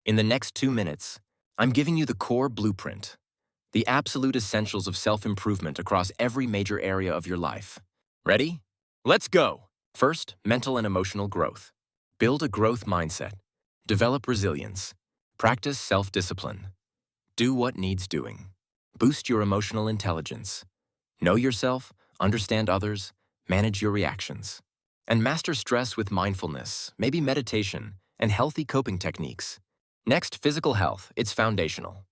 In the next 2 minutes, I'm giving you the core blueprint, the absolute essentials of self-improvement across every major area of your life. Ready? Let's go! First, mental and emotional growth. Build a growth mindset. Develop resilience. Practice self-discipline. Do what needs doing. Boost your emotional intelligence. Know yourself, understand others, manage your reactions. And master stress with mindfulness, maybe meditation, and healthy coping techniques. Next, physical health. It's foundational.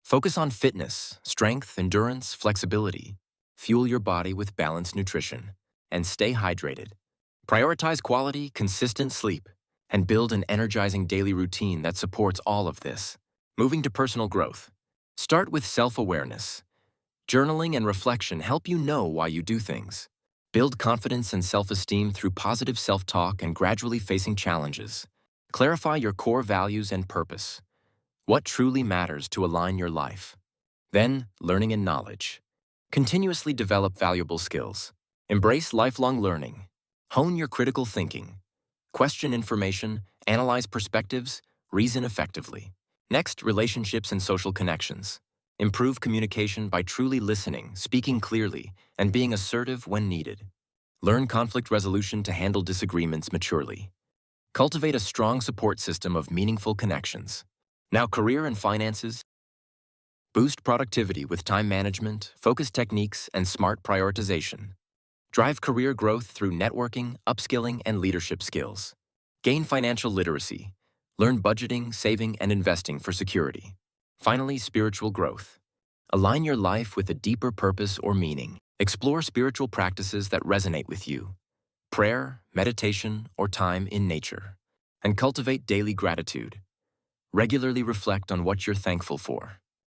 Focus on fitness, strength, endurance, flexibility. Fuel your body with balanced nutrition. And stay hydrated. Prioritize quality, consistent sleep. And build an energizing daily routine that supports all of this. Moving to personal growth. Start with self-awareness. Journaling and reflection help you know why you do things. Build confidence and self-esteem through positive self-talk and gradually facing challenges. Clarify your core values and purpose. What truly matters to align your life. Then, learning and knowledge. Continuously develop valuable skills. Embrace lifelong learning. Hone your critical thinking. Question information, analyze perspectives, reason effectively. Next, relationships and social connections. Improve communication by truly listening, speaking clearly, and being assertive when needed. Learn conflict resolution to handle disagreements maturely. Cultivate a strong support system of meaningful connections. Now, career and finances. Boost productivity with time management, focus techniques, and smart prioritization. Drive career growth through networking, upskilling, and leadership skills. Gain financial literacy. Learn budgeting, saving, and investing for security. Finally, spiritual growth. Align your life with a deeper purpose or meaning. Explore spiritual practices that resonate with you. Prayer, meditation, or time in nature. And cultivate daily gratitude. Regularly reflect on what you're thankful for.